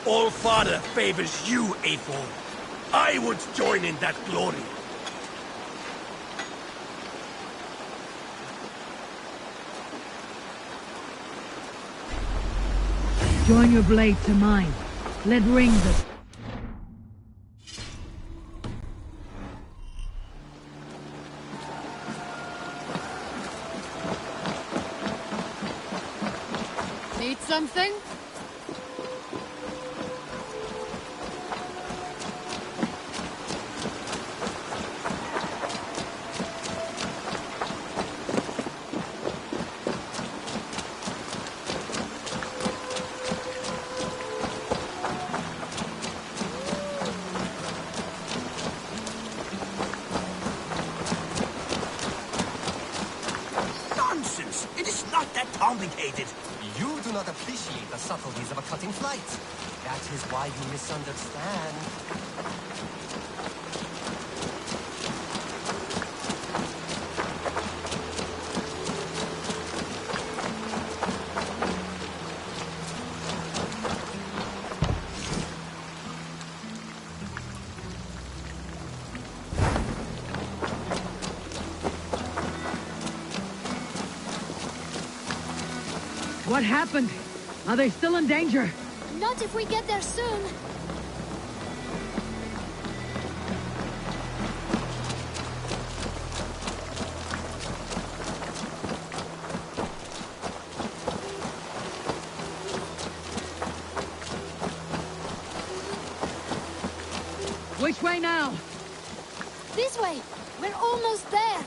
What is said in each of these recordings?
All Father favors you, Eivor. I would join in that glory. Join your blade to mine. Let ring the... Need something? Nonsense! It is not that complicated. You do not appreciate the subtleties of a cutting flight. That is why you misunderstand. What happened? Are they still in danger? Not if we get there soon. Which way now? This way. We're almost there.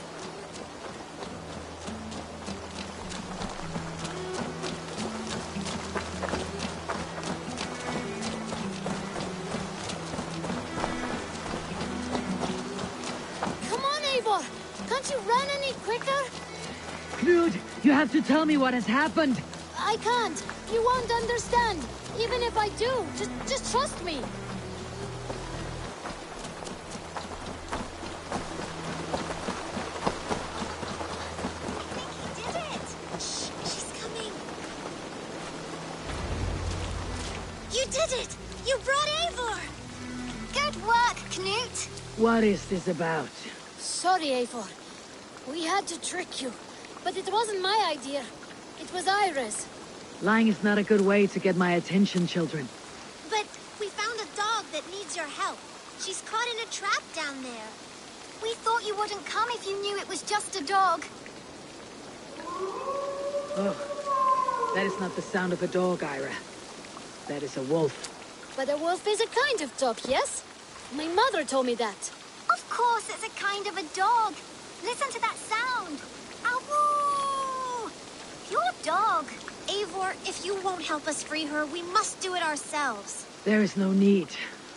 Can't you run any quicker? Knut, you have to tell me what has happened. I can't. You won't understand. Even if I do, just trust me. I think he did it. Shh, she's coming. You did it! You brought Eivor! Good work, Knut. What is this about? Sorry, Eivor. We had to trick you, but it wasn't my idea. It was Iris. Lying is not a good way to get my attention, children. But we found a dog that needs your help. She's caught in a trap down there. We thought you wouldn't come if you knew it was just a dog. Oh, that is not the sound of a dog, Ira. That is a wolf. But a wolf is a kind of dog, yes? My mother told me that. Of course it's a kind of a dog. Listen to that sound. Awoo! Pure dog. Eivor, if you won't help us free her, we must do it ourselves. There is no need.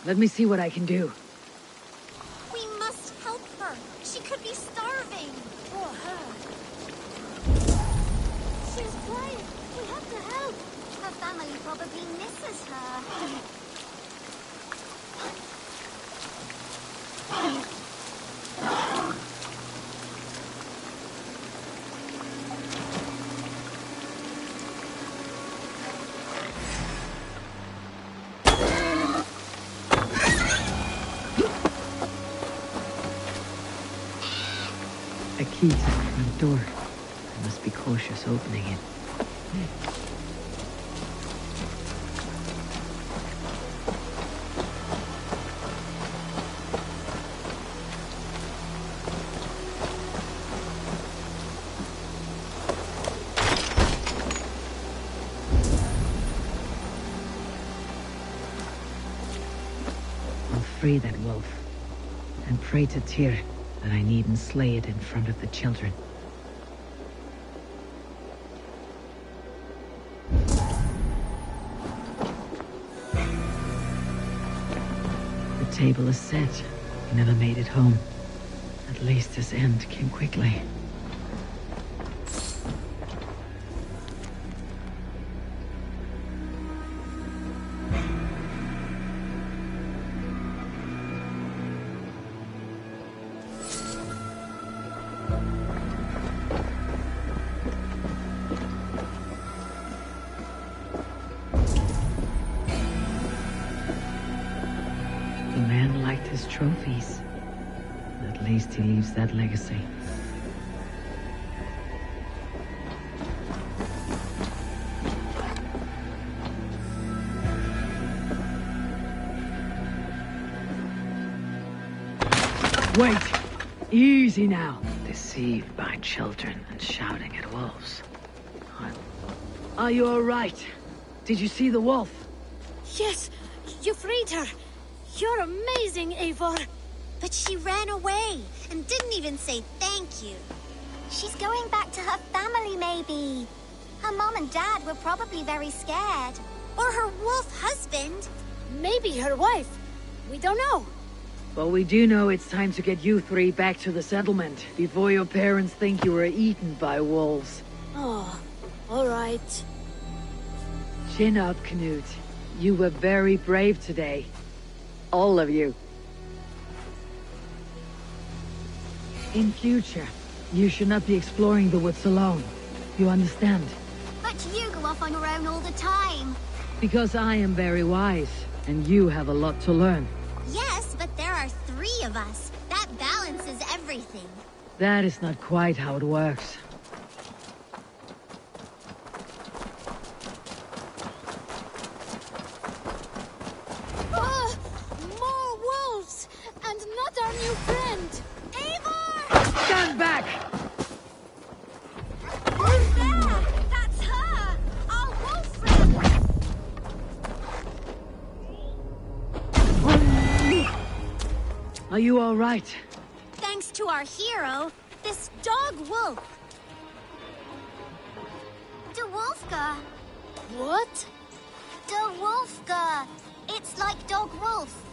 Let me see what I can do. We must help her. She could be starving. Poor her. She's crying. We have to help. Her family probably misses her. A key to the front door. I must be cautious opening it. I'll free that wolf and pray to Tyr that I needn't slay it in front of the children. The table is set. He never made it home. At least his end came quickly. man liked his trophies. At least he leaves that legacy. Wait! Easy now! Deceived by children and shouting at wolves. Are you alright? Did you see the wolf? Yes, you freed her. You're amazing, Eivor. But she ran away and didn't even say thank you. She's going back to her family, maybe. Her mom and dad were probably very scared. Or her wolf husband. Maybe her wife. We don't know. But we do know it's time to get you three back to the settlement before your parents think you were eaten by wolves. Oh, all right. Chin up, Knut. You were very brave today. All of you. In future, you should not be exploring the woods alone. You understand? But you go off on your own all the time. Because I am very wise, and you have a lot to learn. Yes, but there are 3 of us. That balances everything. That is not quite how it works. More wolves! And not our new friend! Eivor! Stand back! Who's there? That's her! Our wolf friend! Are you all right? Thanks to our hero, this dog wolf. De Wolfka. What? De Wolfka. It's like dog wolf.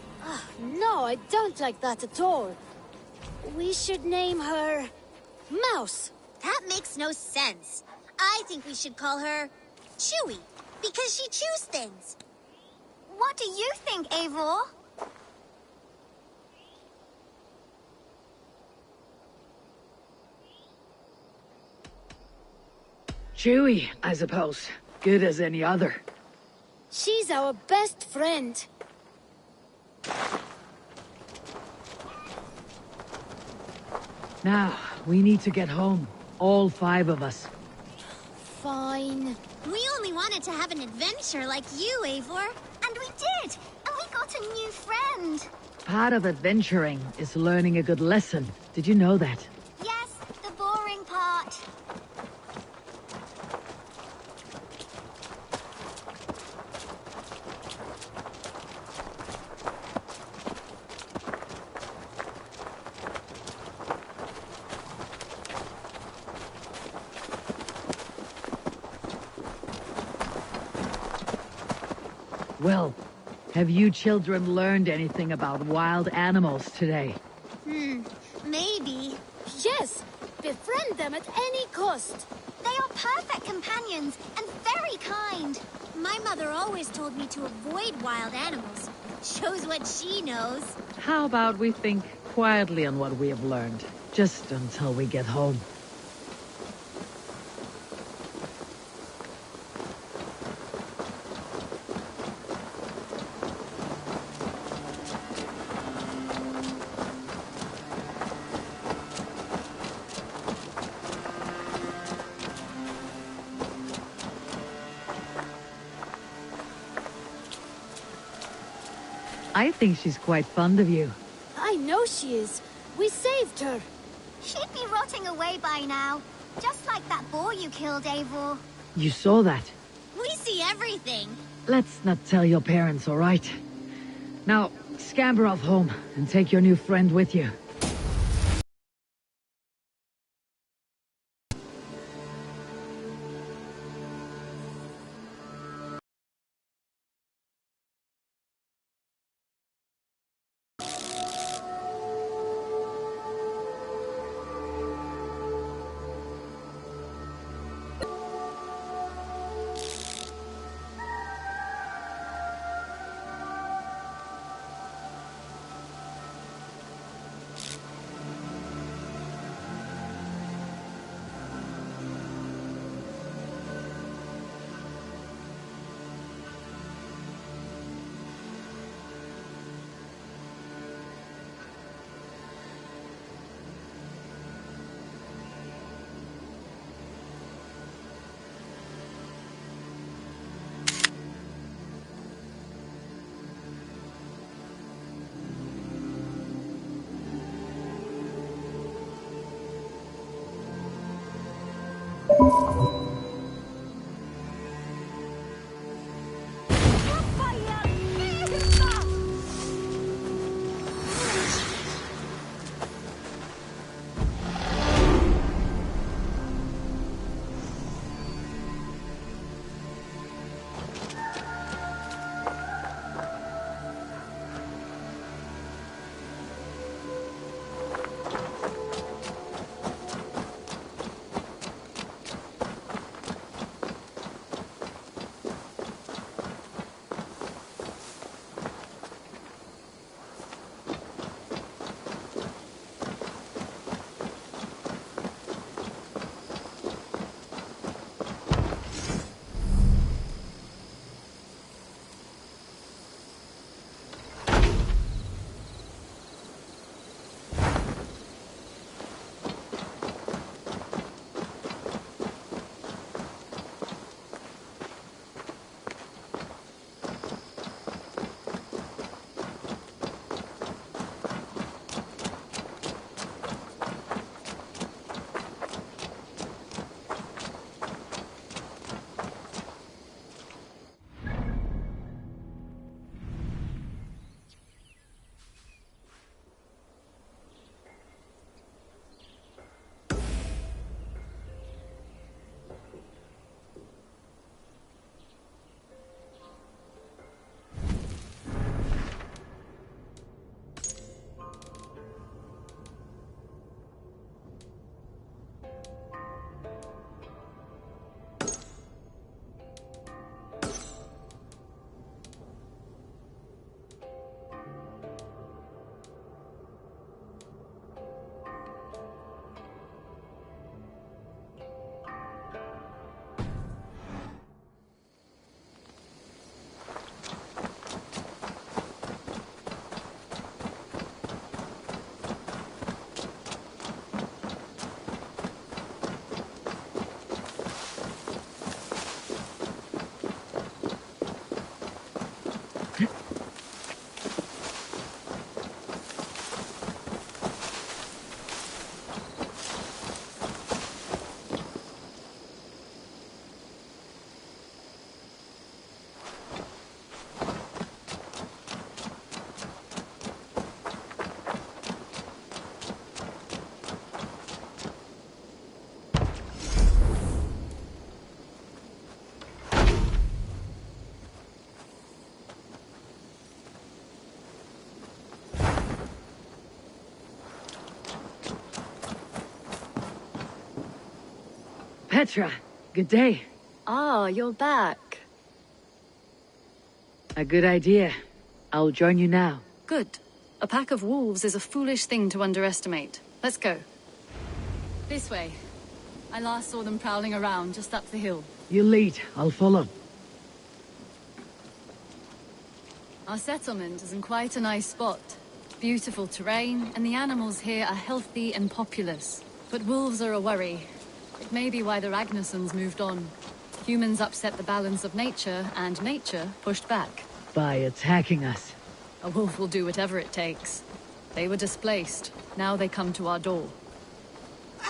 No, I don't like that at all. We should name her... Mouse. That makes no sense. I think we should call her Chewy, because she chews things. What do you think, Eivor? Chewy, I suppose. Good as any other. She's our best friend. Now, we need to get home. All 5 of us. Fine. We only wanted to have an adventure like you, Eivor. And we did! And we got a new friend! Part of adventuring is learning a good lesson. Did you know that? Yes, the boring part. Well, have you children learned anything about wild animals today? Maybe. Yes! Befriend them at any cost! They are perfect companions and very kind. My mother always told me to avoid wild animals. Shows what she knows. How about we think quietly on what we have learned, just until we get home? I think she's quite fond of you. I know she is. We saved her. She'd be rotting away by now. Just like that boar you killed, Eivor. You saw that. We see everything. Let's not tell your parents, all right? Now, scamper off home and take your new friend with you. Petra, good day. Ah, you're back. A good idea. I'll join you now. Good. A pack of wolves is a foolish thing to underestimate. Let's go. This way. I last saw them prowling around just up the hill. You lead, I'll follow. Our settlement is in quite a nice spot. Beautiful terrain, and the animals here are healthy and populous. But wolves are a worry. It may be why the Ragnarsons moved on. Humans upset the balance of nature, and nature pushed back. By attacking us. A wolf will do whatever it takes. They were displaced. Now they come to our door.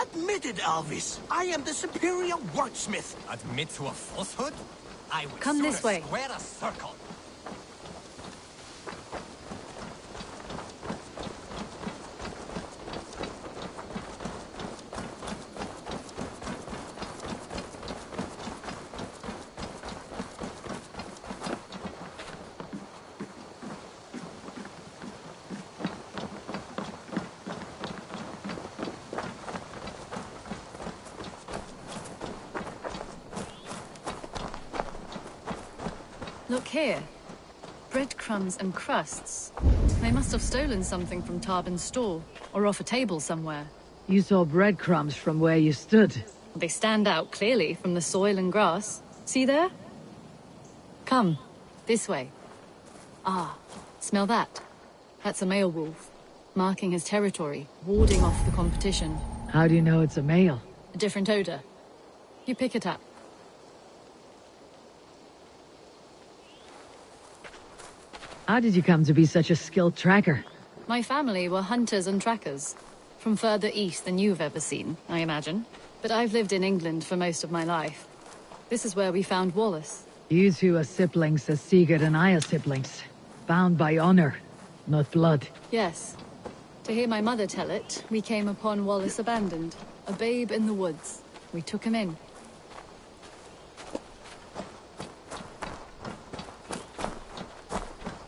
Admit it, Alvis. I am the superior wordsmith. Admit to a falsehood? I would Come sooner this way. square a circle. Look here. Breadcrumbs and crusts. They must have stolen something from Tarbin's store, or off a table somewhere. You saw breadcrumbs from where you stood. They stand out clearly from the soil and grass. See there? Come, this way. Ah, smell that? That's a male wolf, marking his territory, warding off the competition. How do you know it's a male? A different odor. You pick it up. How did you come to be such a skilled tracker? My family were hunters and trackers. From further east than you've ever seen, I imagine. But I've lived in England for most of my life. This is where we found Wallace. You two are siblings as Sigurd and I are siblings. Bound by honor, not blood. Yes. To hear my mother tell it, we came upon Wallace abandoned. A babe in the woods. We took him in.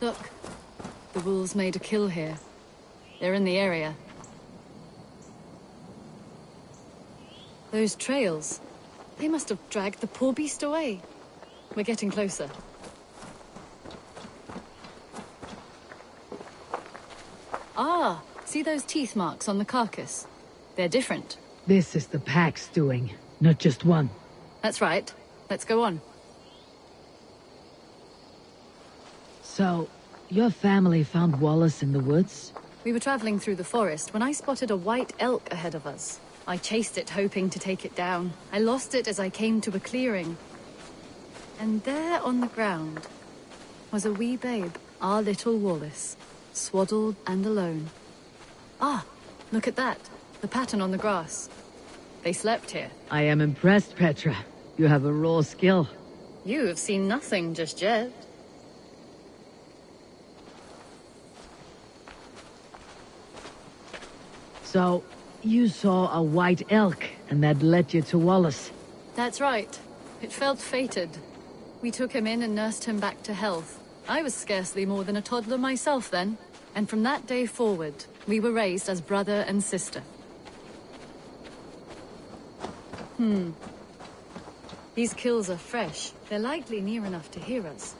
Look. The wolves made a kill here. They're in the area. Those trails. They must have dragged the poor beast away. We're getting closer. Ah, see those teeth marks on the carcass? They're different. This is the pack's doing, not just one. That's right. Let's go on. So, your family found Wallace in the woods? We were traveling through the forest when I spotted a white elk ahead of us. I chased it, hoping to take it down. I lost it as I came to a clearing. And there on the ground was a wee babe, our little Wallace, swaddled and alone. Ah, look at that. The pattern on the grass. They slept here. I am impressed, Petra. You have a raw skill. You have seen nothing just yet. So, you saw a white elk, and that led you to Wallace. That's right. It felt fated. We took him in and nursed him back to health. I was scarcely more than a toddler myself then. And from that day forward, we were raised as brother and sister. These kills are fresh. They're likely near enough to hear us.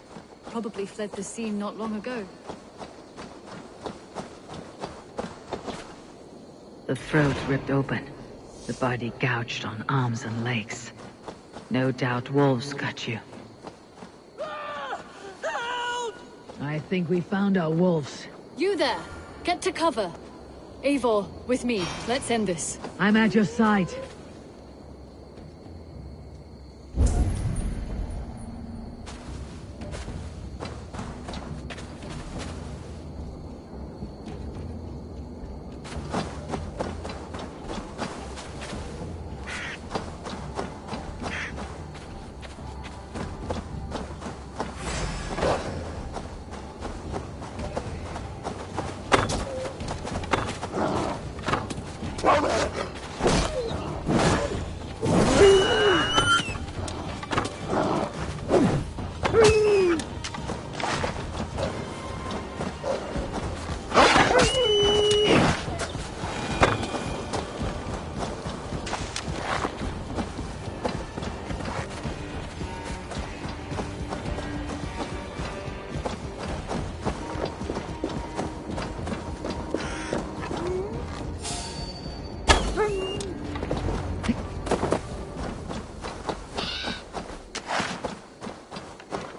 Probably fled the scene not long ago. The throat ripped open, the body gouged on arms and legs. No doubt wolves got you. Help! I think we found our wolves. You there! Get to cover! Eivor, with me. Let's end this. I'm at your side.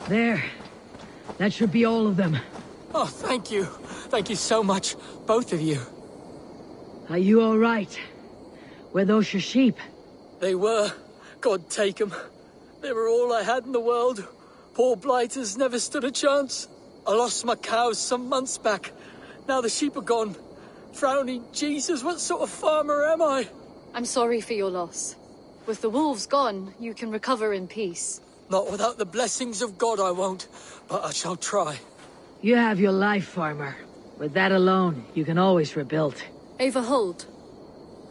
There. That should be all of them. Oh, thank you. Thank you so much, both of you. Are you all right? Were those your sheep? They were. God take them. They were all I had in the world. Poor blighters never stood a chance. I lost my cows some months back. Now the sheep are gone. Frowning Jesus, what sort of farmer am I? I'm sorry for your loss. With the wolves gone, you can recover in peace. Not without the blessings of God I won't, but I shall try. You have your life, farmer. With that alone, you can always rebuild. Ava, hold.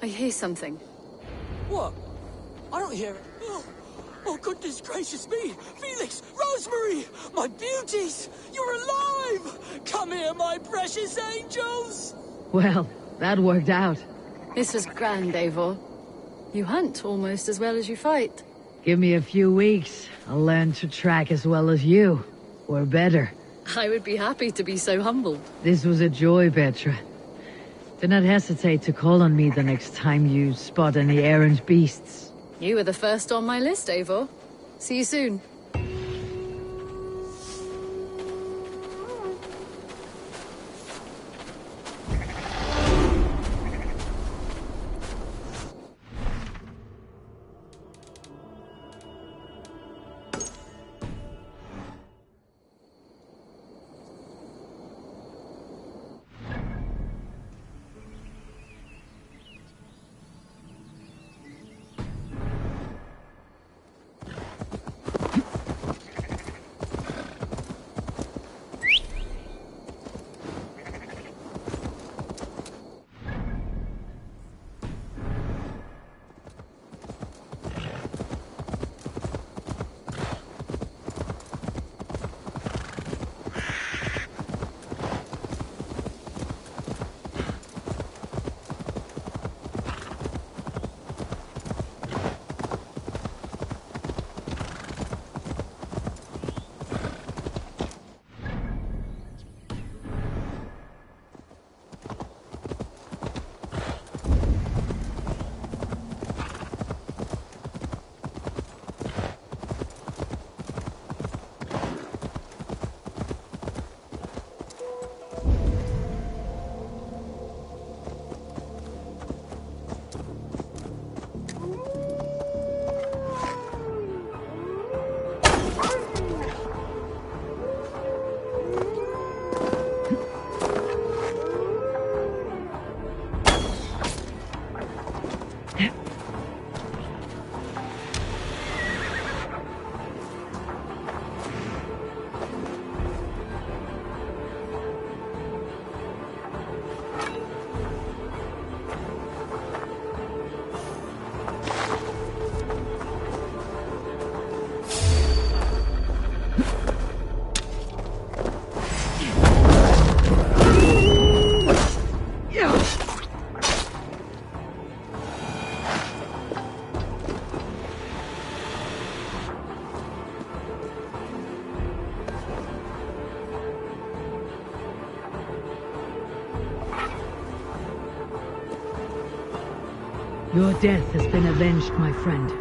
I hear something. What? I don't hear it. Oh, goodness gracious me! Felix! Rosemary! My beauties! You're alive! Come here, my precious angels! Well, that worked out. This is grand, Eivor. You hunt almost as well as you fight. Give me a few weeks. I'll learn to track as well as you. Or better. I would be happy to be so humbled. This was a joy, Petra. Do not hesitate to call on me the next time you spot any errant beasts. You were the first on my list, Eivor. See you soon. Your death has been avenged, my friend.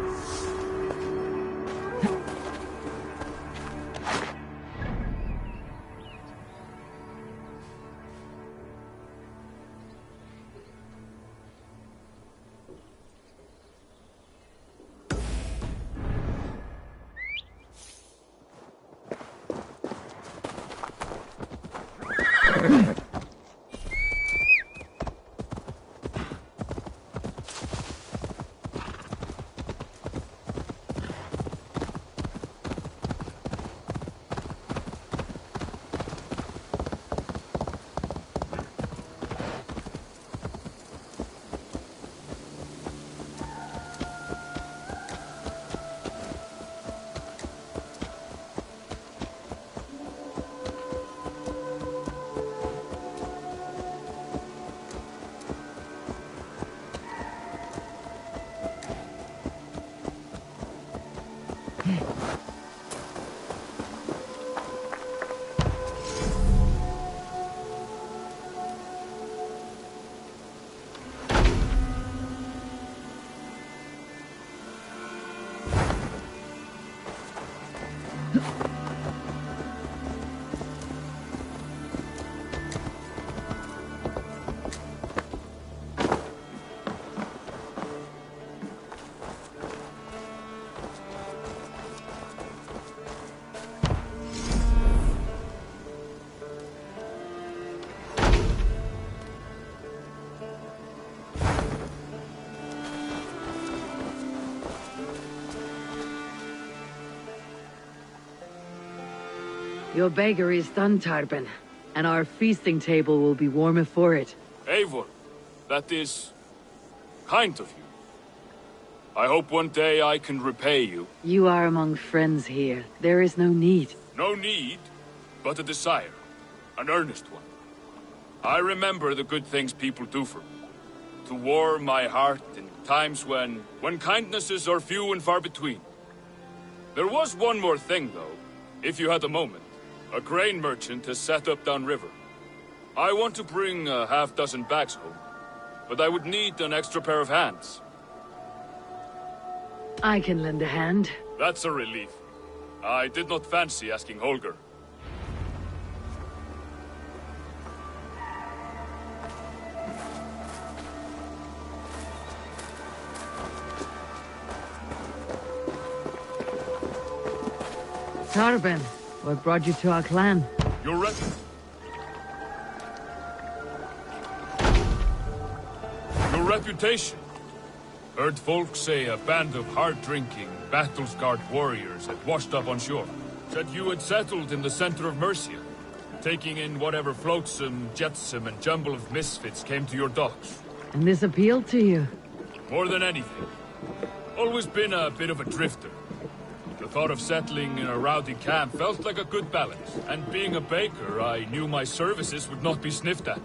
Your bakery is done, Tarben, and our feasting table will be warmer for it. Eivor, that is kind of you. I hope one day I can repay you. You are among friends here. There is no need. No need, but a desire. An earnest one. I remember the good things people do for me. To warm my heart in times when kindnesses are few and far between. There was one more thing, though, if you had a moment. A grain merchant has set up downriver. I want to bring a half-dozen bags home, but I would need an extra pair of hands. I can lend a hand. That's a relief. I did not fancy asking Holger. Tarben, what brought you to our clan? Your reputation. Heard folks say a band of hard-drinking, battle-scarred warriors had washed up on shore. Said you had settled in the center of Mercia, taking in whatever flotsam, jetsam, and jumble of misfits came to your docks. And this appealed to you? More than anything. Always been a bit of a drifter. The thought of settling in a rowdy camp felt like a good balance, and being a baker, I knew my services would not be sniffed at.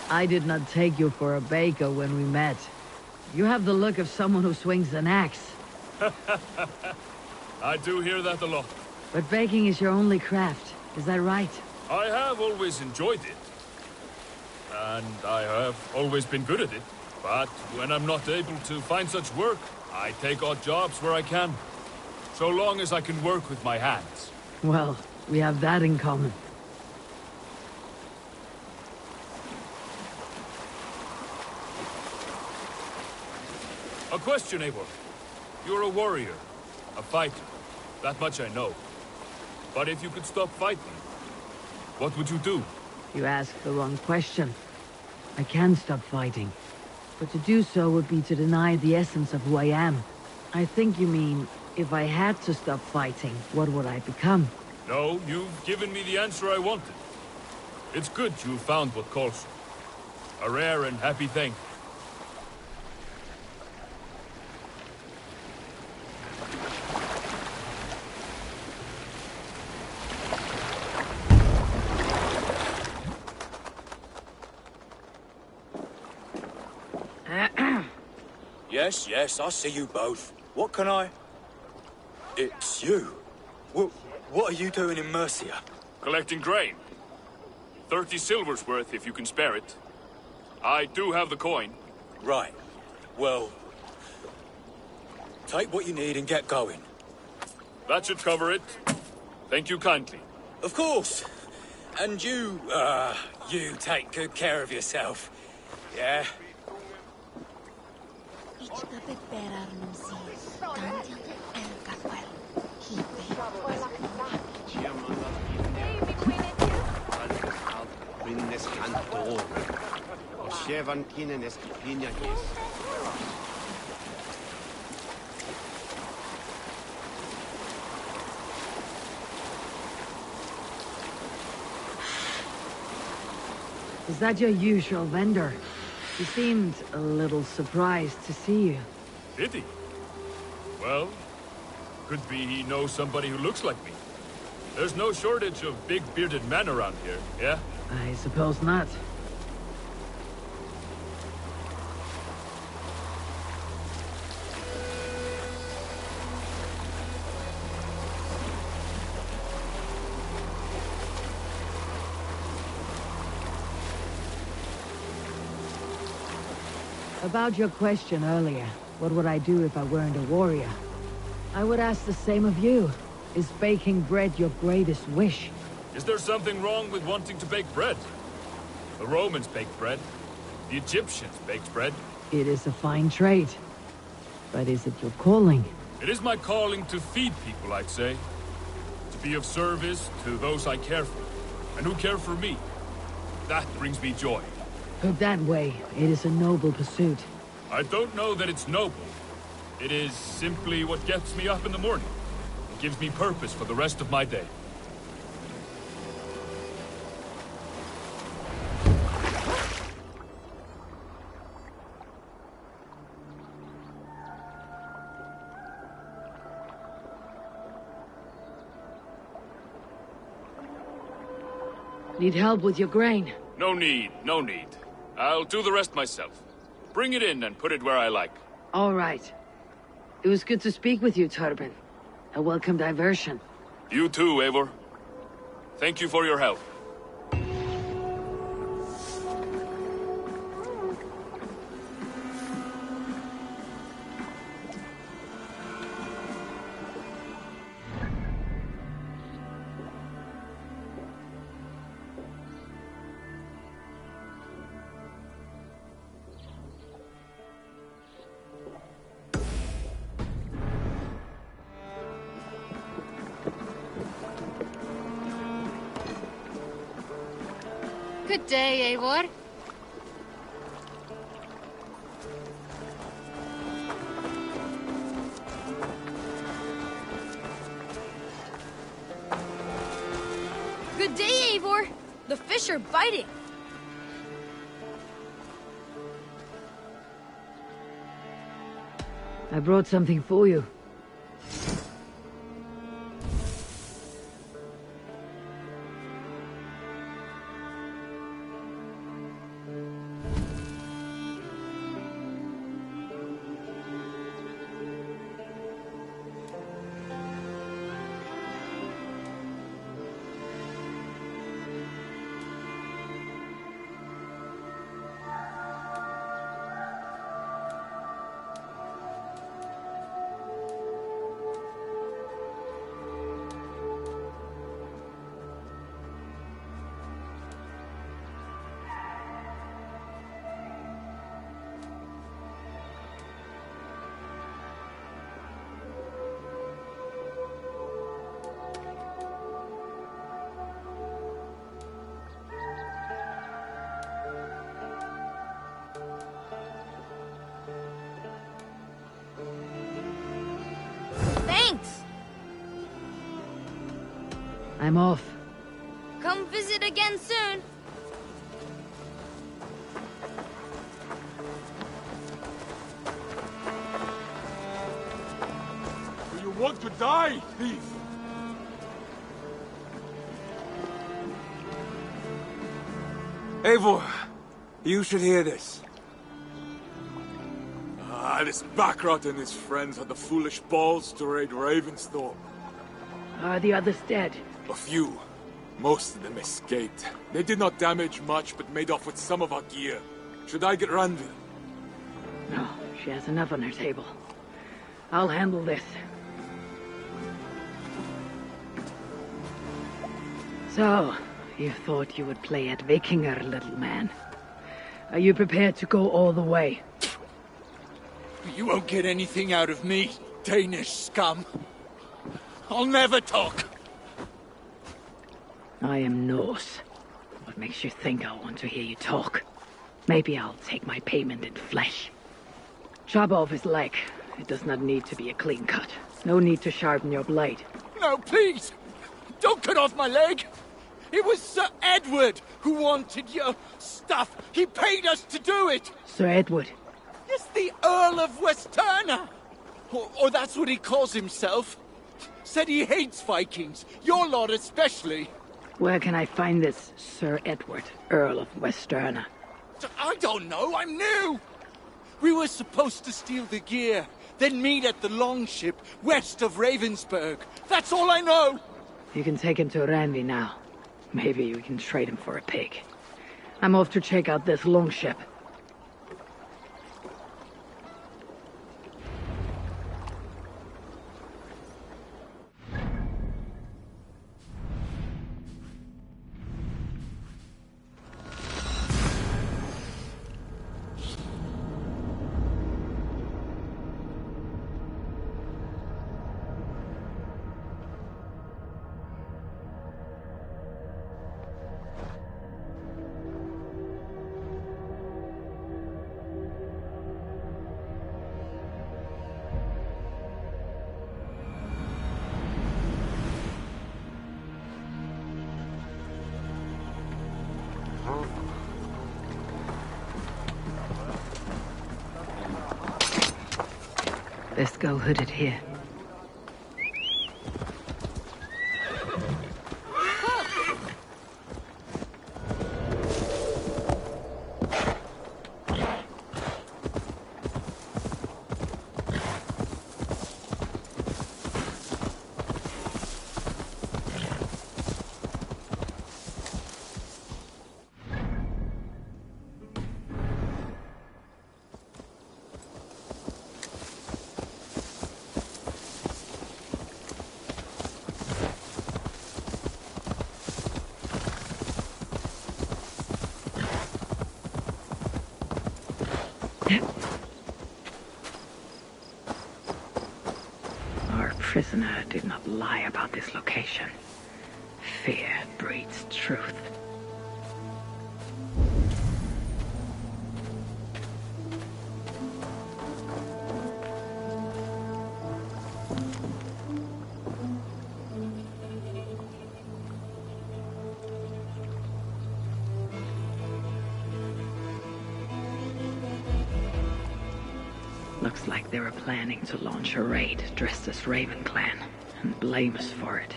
I did not take you for a baker when we met. You have the look of someone who swings an axe. I do hear that a lot. But baking is your only craft, is that right? I have always enjoyed it. And I have always been good at it. But when I'm not able to find such work, I take odd jobs where I can. So long as I can work with my hands. Well, we have that in common. A question, Eivor. You're a warrior, a fighter. That much I know. But if you could stop fighting, what would you do? You asked the wrong question. I can stop fighting. But to do so would be to deny the essence of who I am. I think you mean, if I had to stop fighting, what would I become? No, you've given me the answer I wanted. It's good you found what calls you. A rare and happy thing. Yes, I see you both. What can I... It's you. What are you doing in Mercia? Collecting grain. 30 silver's worth if you can spare it. I do have the coin. Right. Well... take what you need and get going. That should cover it. Thank you kindly. Of course. And you take good care of yourself. Yeah? Is that your usual vendor? He seemed a little surprised to see you. Did he? Well, could be he knows somebody who looks like me. There's no shortage of big bearded men around here, yeah? I suppose not. About your question earlier, what would I do if I weren't a warrior? I would ask the same of you. Is baking bread your greatest wish? Is there something wrong with wanting to bake bread? The Romans baked bread. The Egyptians baked bread. It is a fine trade. But is it your calling? It is my calling to feed people, I'd say. To be of service to those I care for, and who care for me. That brings me joy. Put that way, it is a noble pursuit. I don't know that it's noble. It is simply what gets me up in the morning. It gives me purpose for the rest of my day. Need help with your grain? No need, no need. I'll do the rest myself. Bring it in and put it where I like. All right. It was good to speak with you, Torben. A welcome diversion. You too, Eivor. Thank you for your help. Good day, Eivor. Good day, Eivor. The fish are biting. I brought something for you. Thanks. I'm off. Come visit again soon. Do you want to die, thief? Eivor, you should hear this. This Backrot and his friends had the foolish balls to raid Ravensthorpe. Are the others dead? A few. Most of them escaped. They did not damage much, but made off with some of our gear. Should I get Randvi? No, she has enough on her table. I'll handle this. So, you thought you would play at Vikinger, little man. Are you prepared to go all the way? You won't get anything out of me, Danish scum. I'll never talk. I am Norse. What makes you think I want to hear you talk? Maybe I'll take my payment in flesh. Chop off his leg. It does not need to be a clean cut. No need to sharpen your blade. No, please! Don't cut off my leg! It was Sir Edward who wanted your stuff. He paid us to do it! Sir Edward? Yes, the Earl of Westerna! Or that's what he calls himself. Said he hates Vikings, your lot especially. Where can I find this Sir Edward, Earl of Westerna? I don't know, I'm new! We were supposed to steal the gear, then meet at the longship west of Ravensthorpe. That's all I know! You can take him to Randvi now. Maybe we can trade him for a pig. I'm off to check out this longship. Let's go hooded here. Our prisoner did not lie about this location. Fear breeds truth. Looks like they were planning to launch a raid dressed as Raven Clan and blame us for it.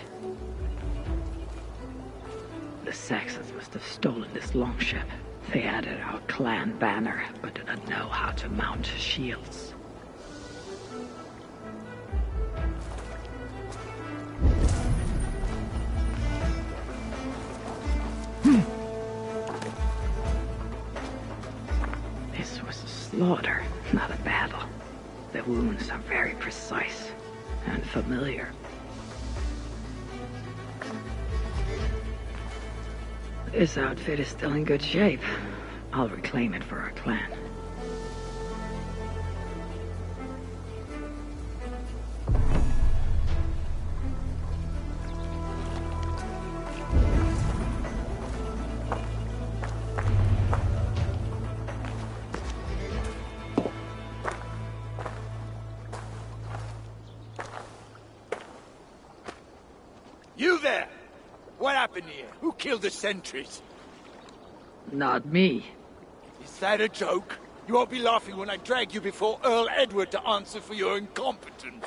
The Saxons must have stolen this longship. They added our clan banner, but do not know how to mount shields. This was a slaughter, not a battle. The wounds are very precise and familiar. This outfit is still in good shape. I'll reclaim it for our clan. You there! What happened here? Who killed the sentries? Not me. Is that a joke? You won't be laughing when I drag you before Earl Edward to answer for your incompetence.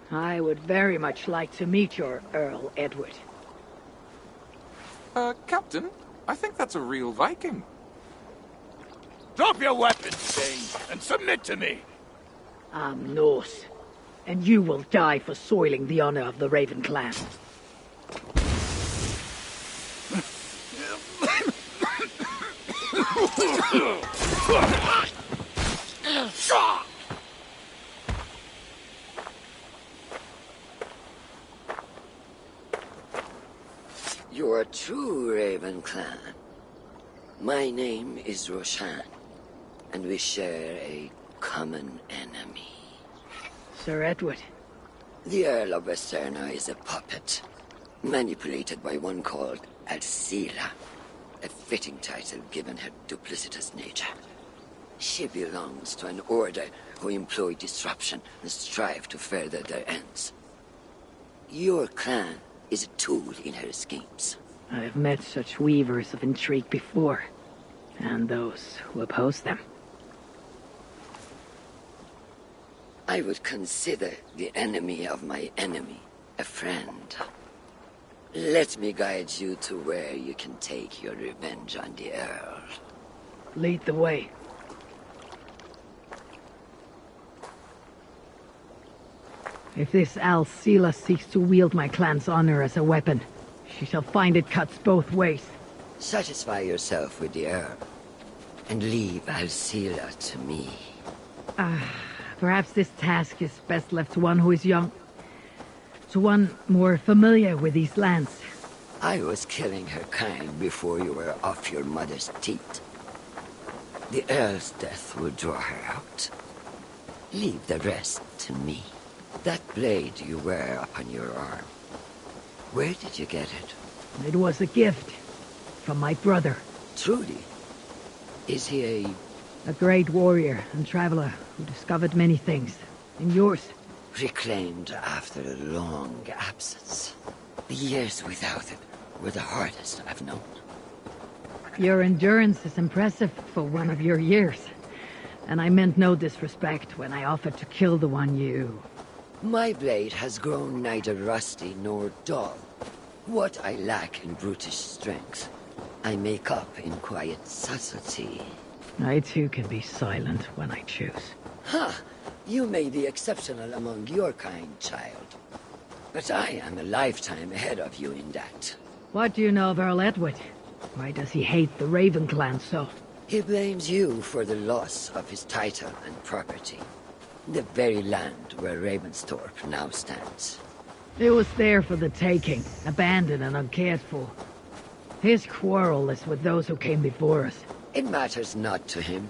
I would very much like to meet your Earl Edward. Captain, I think that's a real Viking. Drop your weapons, Dane, and submit to me! I'm Norse, and you will die for soiling the honor of the Raven Clan. You are true, Raven Clan. My name is Roshan, and we share a common enemy. Sir Edward. The Earl of Westerna is a puppet, manipulated by one called Alcila, a fitting title given her duplicitous nature. She belongs to an order who employ disruption and strive to further their ends. Your clan is a tool in her schemes. I have met such weavers of intrigue before, and those who oppose them. I would consider the enemy of my enemy a friend. Let me guide you to where you can take your revenge on the Earl. Lead the way. If this Alcila seeks to wield my clan's honor as a weapon, she shall find it cuts both ways. Satisfy yourself with the Earl, and leave Alcila to me. Perhaps this task is best left to one who is young. To one more familiar with these lands. I was killing her kind before you were off your mother's teat. The Earl's death will draw her out. Leave the rest to me. That blade you wear upon your arm, where did you get it? It was a gift from my brother. Truly? Is he a great warrior and traveler who discovered many things. And yours? Reclaimed after a long absence. The years without it were the hardest I've known. Your endurance is impressive for one of your years. and I meant no disrespect when I offered to kill the one you... My blade has grown neither rusty nor dull. What I lack in brutish strength, I make up in quiet subtlety. I too can be silent when I choose. Ha! You may be exceptional among your kind, child. But I am a lifetime ahead of you in that. What do you know of Earl Edward? Why does he hate the Raven clan so? He blames you for the loss of his title and property. The very land where Ravensthorpe now stands. It was there for the taking, abandoned and uncared for. His quarrel is with those who came before us. It matters not to him.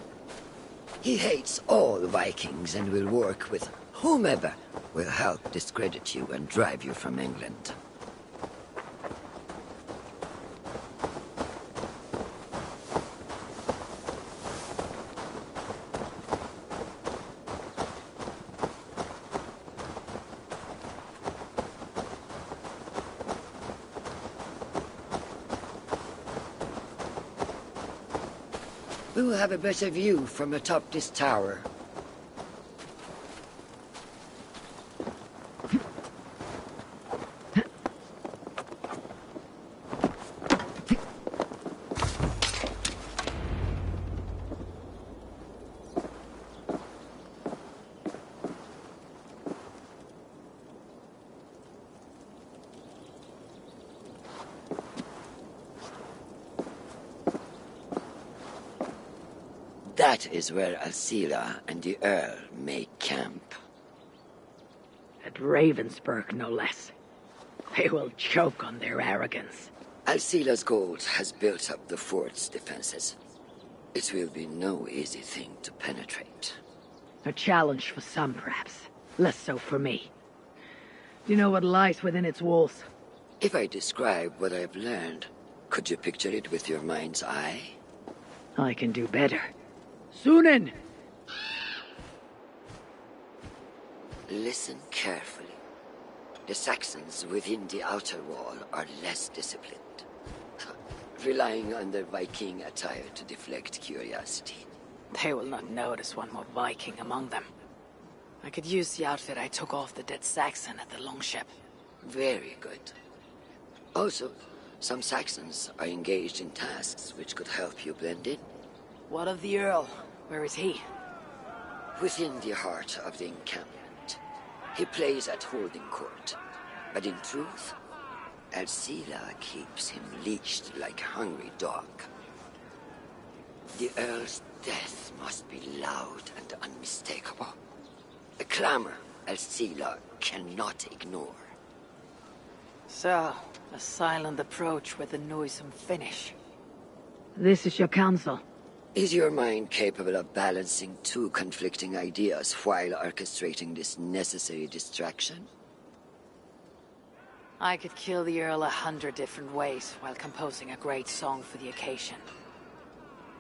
He hates all Vikings and will work with whomever will help discredit you and drive you from England. We will have a better view from atop this tower. That is where Alcila and the Earl make camp. At Ravensthorpe, no less. They will choke on their arrogance. Alcila's gold has built up the fort's defenses. It will be no easy thing to penetrate. A challenge for some, perhaps. Less so for me. Do you know what lies within its walls? If I describe what I've learned, could you picture it with your mind's eye? I can do better. Sunan! Listen carefully. The Saxons within the outer wall are less disciplined, relying on their Viking attire to deflect curiosity. They will not notice one more Viking among them. I could use the outfit I took off the dead Saxon at the longship. Very good. Also, some Saxons are engaged in tasks which could help you blend in. What of the Earl? Where is he? Within the heart of the encampment. He plays at holding court. But in truth, Alcila keeps him leashed like a hungry dog. The Earl's death must be loud and unmistakable. A clamor Alcila cannot ignore. So, a silent approach with a noisome finish. This is your counsel. Is your mind capable of balancing two conflicting ideas while orchestrating this necessary distraction? I could kill the Earl 100 different ways while composing a great song for the occasion.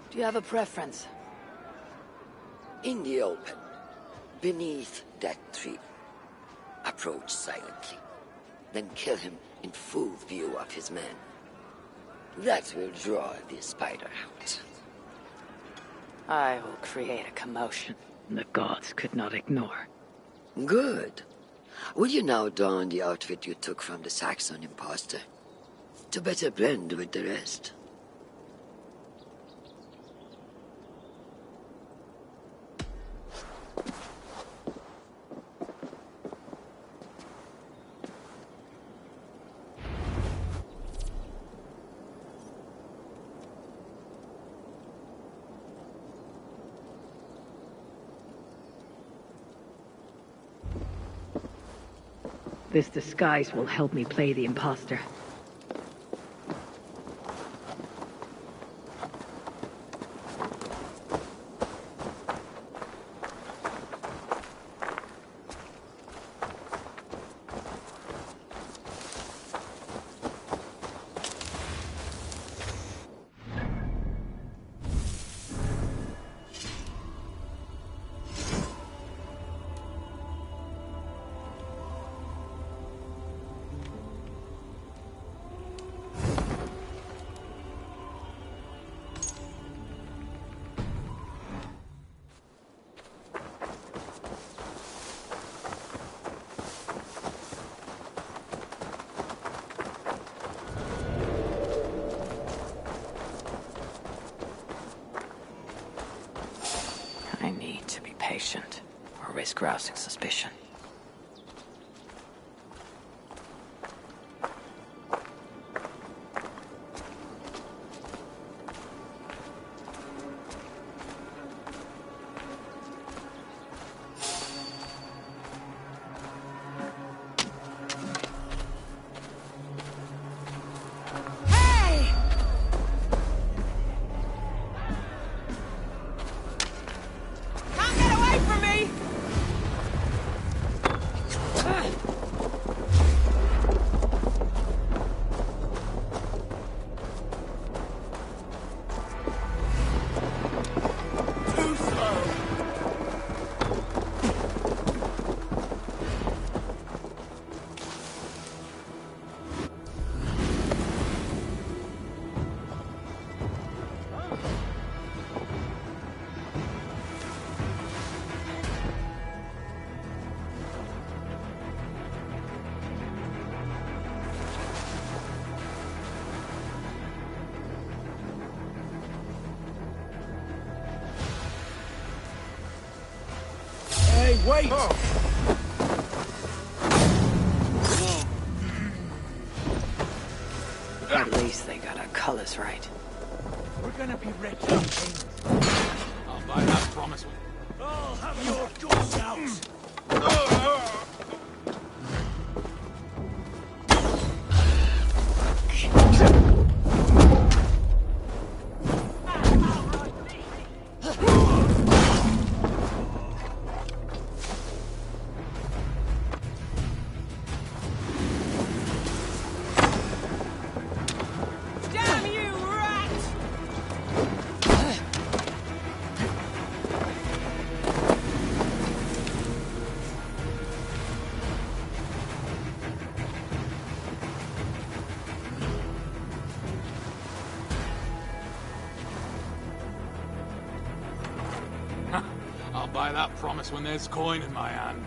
Do you have a preference? In the open, beneath that tree, approach silently, then kill him in full view of his men. That will draw the spider out. I will create a commotion the gods could not ignore. Good. Will you now don the outfit you took from the Saxon imposter? To better blend with the rest. This disguise will help me play the imposter. patient, or risk rousing suspicion. Wait! At least they got our colors right. We're gonna be wrecked. I'll buy that promise. I'll have your guts out! I'll buy that promise when there's coin in my hand.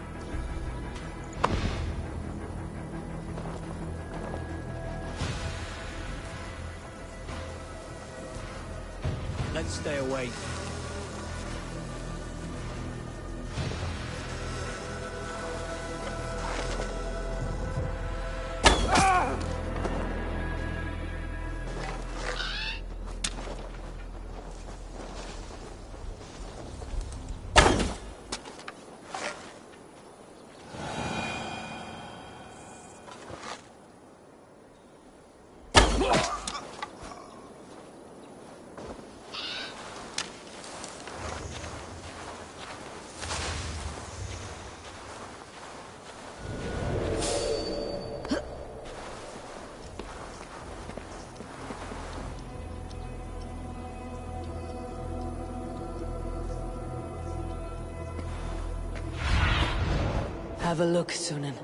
Let's stay away. Have a look, Sunan.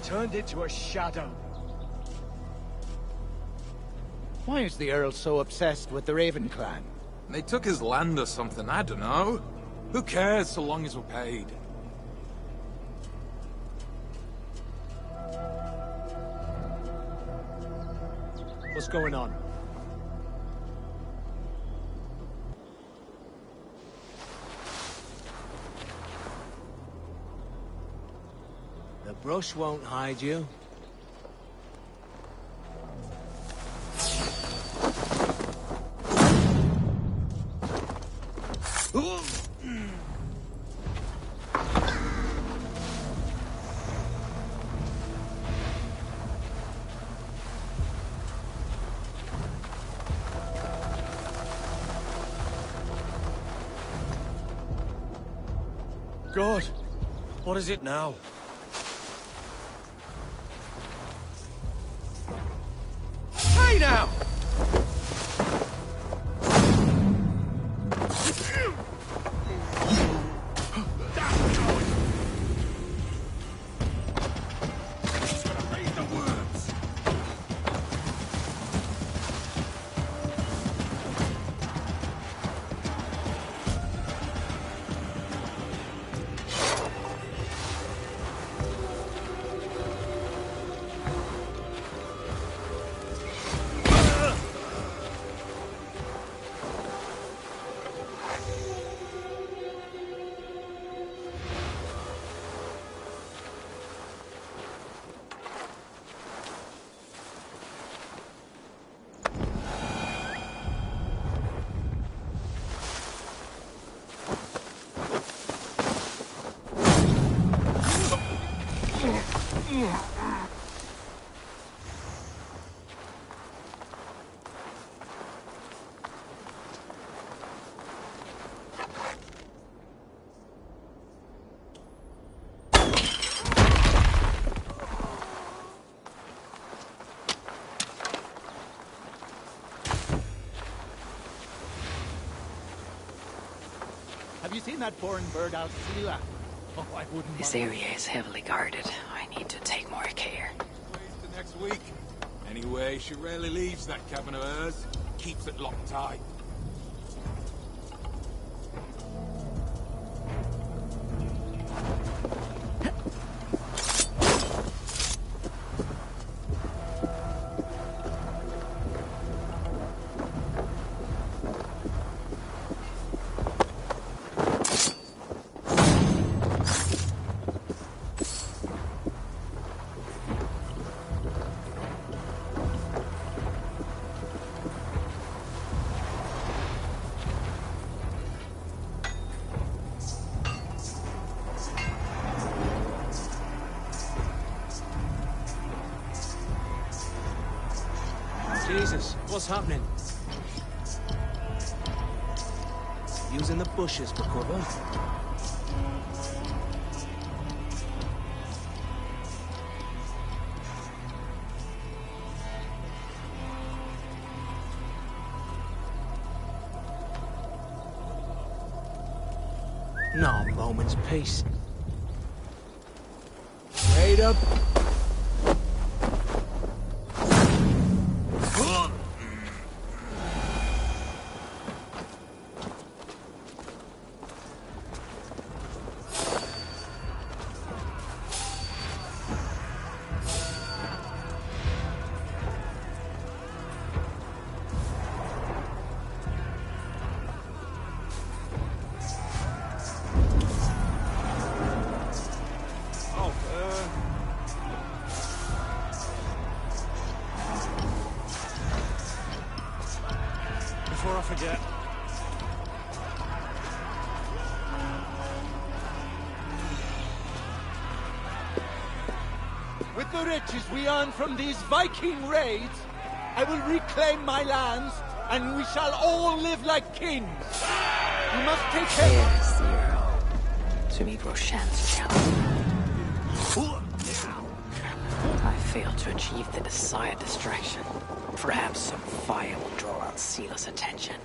Turned into a shadow. Why is the Earl so obsessed with the Raven clan? They took his land or something, I don't know. Who cares so long as we're paid? What's going on? The brush won't hide you. God, what is it now? Hey now! seen that foreign bird Alcila? Oh, I wouldn't This want- area is heavily guarded. I need to take more care. Ways to next week. Anyway, she rarely leaves that cabin of hers. Keeps it locked tight. Jesus, what's happening? Using the bushes for cover? No moment's peace. Wait up. Before I forget. With the riches we earn from these Viking raids, I will reclaim my lands, and we shall all live like kings. We must take care. Here, Zero. To meet Roshan's challenge. I failed to achieve the desired distraction. Perhaps some fire will draw Alcila's attention.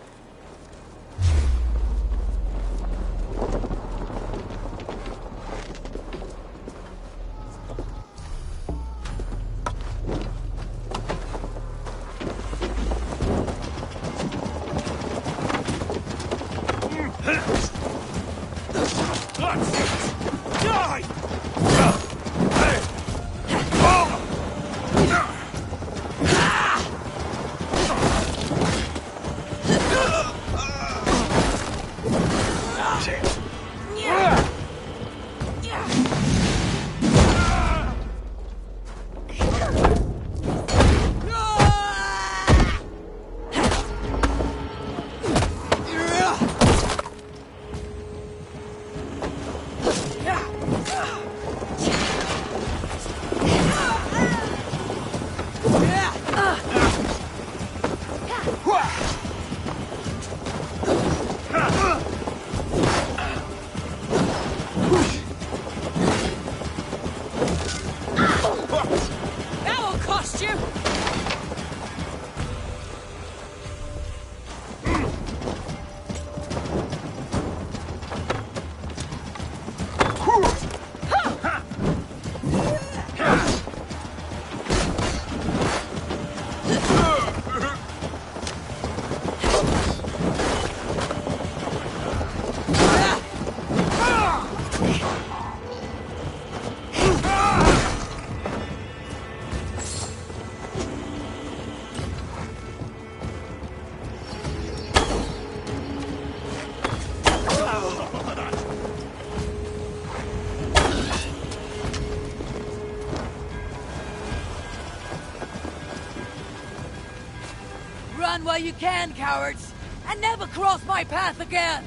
Run while you can, cowards, and never cross my path again!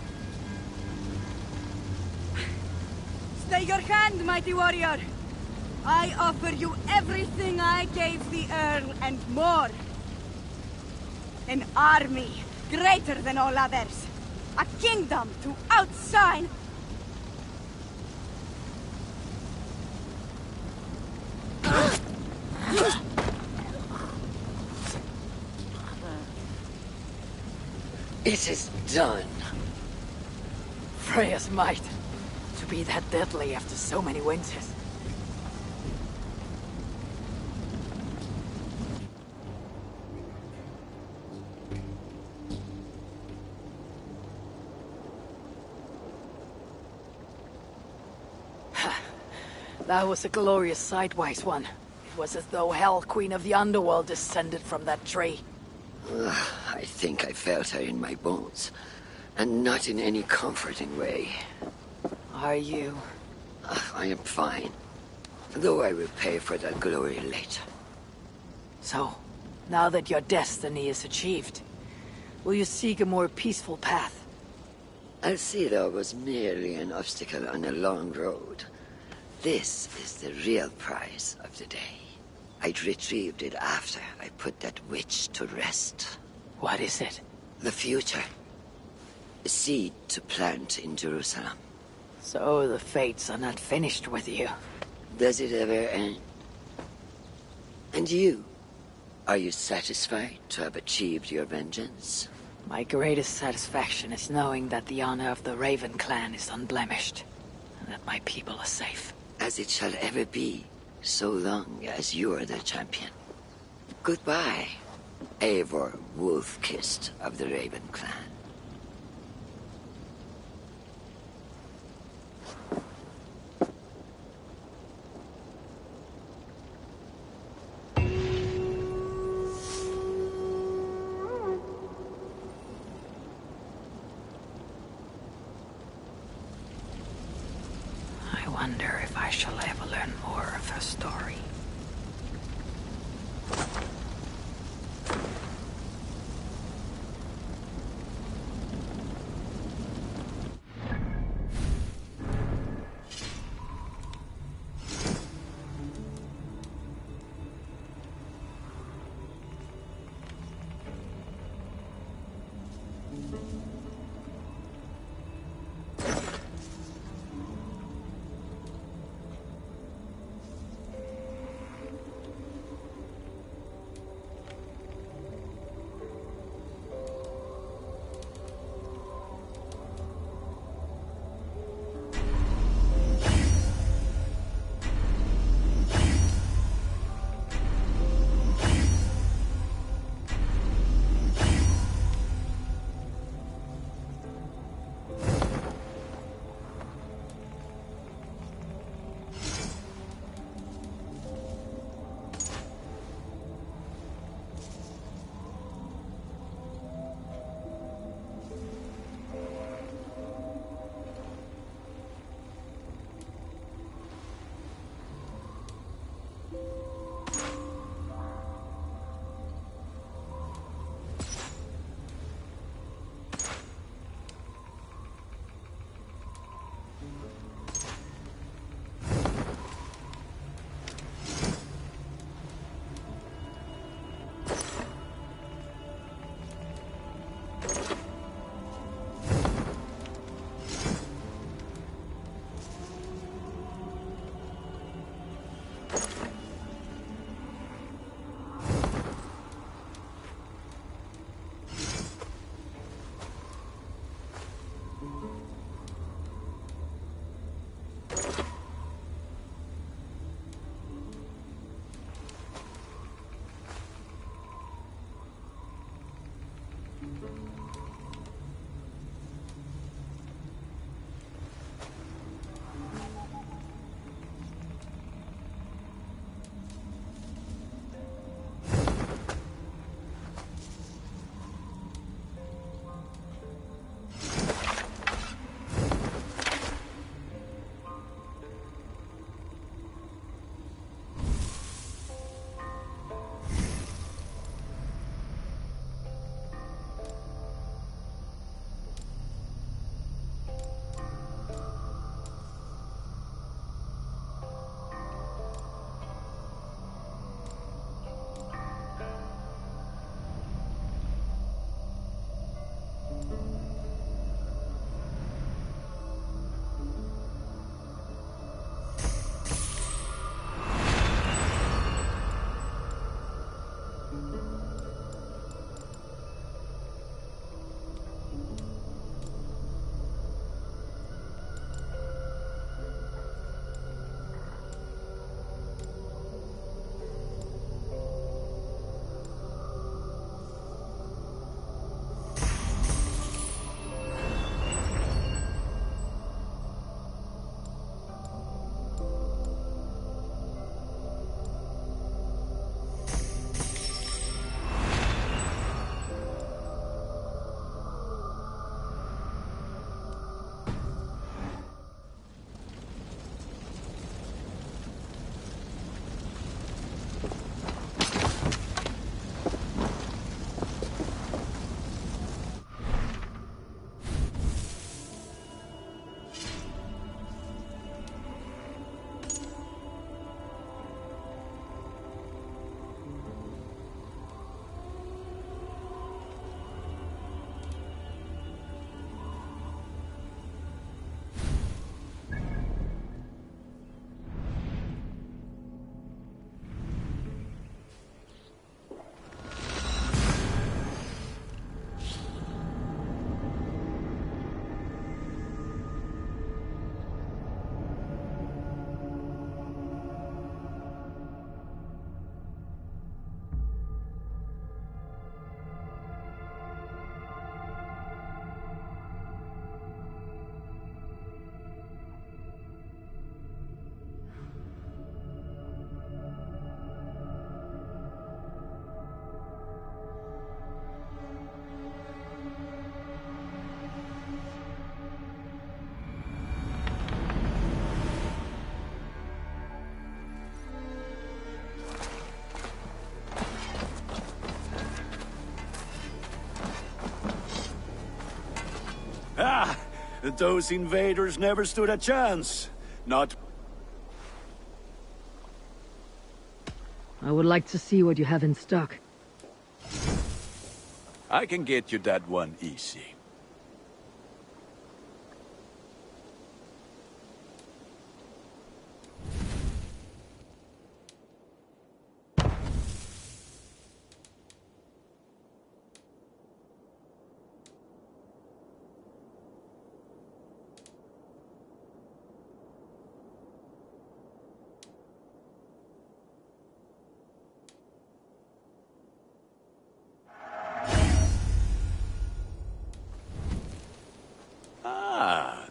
Stay your hand, mighty warrior! I offer you everything I gave the Earl and more. An army greater than all others. A kingdom to outshine. It is done. Freya's might. To be that deadly after so many winters. That was a glorious sight-wise one. It was as though Hell, Queen of the Underworld, descended from that tree. I think I felt her in my bones, and not in any comforting way. Are you? I am fine, though I will pay for that glory later. So, now that your destiny is achieved, will you seek a more peaceful path? Alcida was merely an obstacle on a long road. This is the real prize of the day. I'd retrieved it after I put that witch to rest. What is it? The future. A seed to plant in Jerusalem. So the fates are not finished with you. Does it ever end? And you? Are you satisfied to have achieved your vengeance? My greatest satisfaction is knowing that the honor of the Raven clan is unblemished, and that my people are safe. As it shall ever be, so long as you're the champion. Goodbye, Eivor Wolf-Kissed of the Raven clan. I wonder if I shall ever learn more of her story. that those invaders never stood a chance. Not... I would like to see what you have in stock. I can get you that one easy.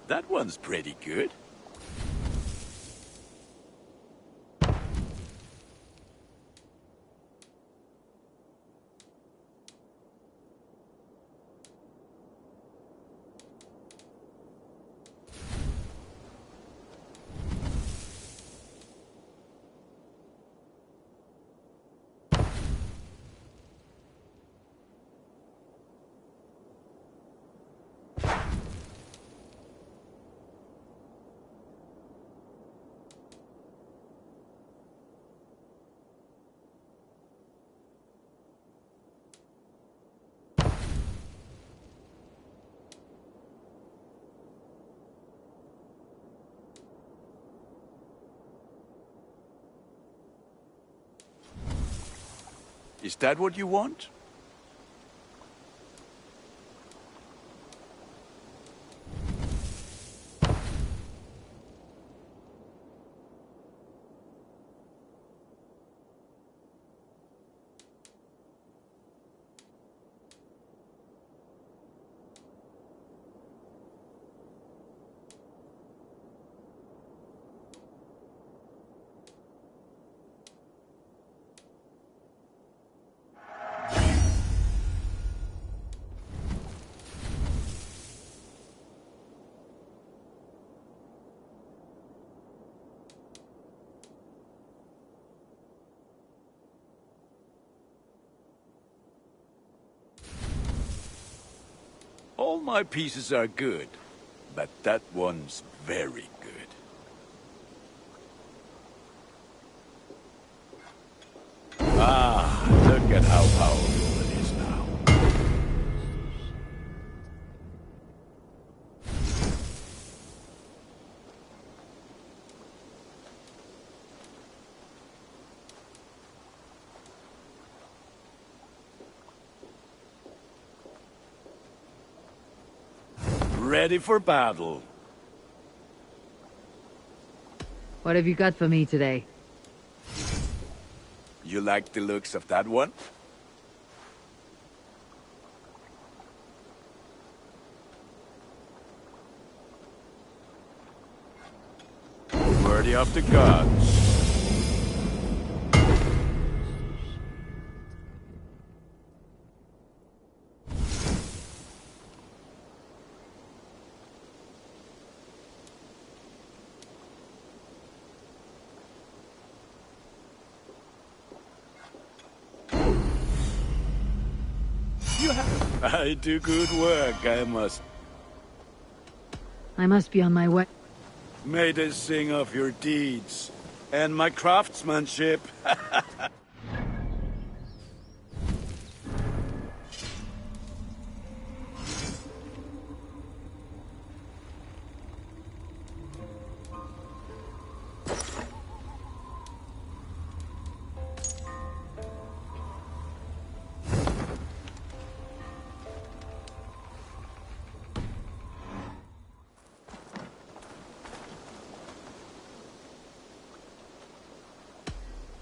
That one's pretty good. Is that what you want? All my pieces are good, but that one's very good. Ah, look at how powerful it is now. Ready for battle. What have you got for me today? You like the looks of that one? Worthy of the gods. I do good work, I must. I must be on my way. May they sing of your deeds and my craftsmanship.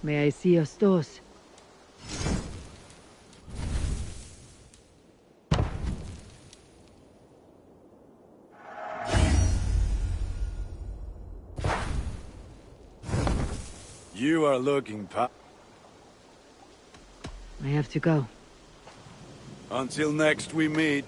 May I see your stores? You are looking I have to go. Until next we meet.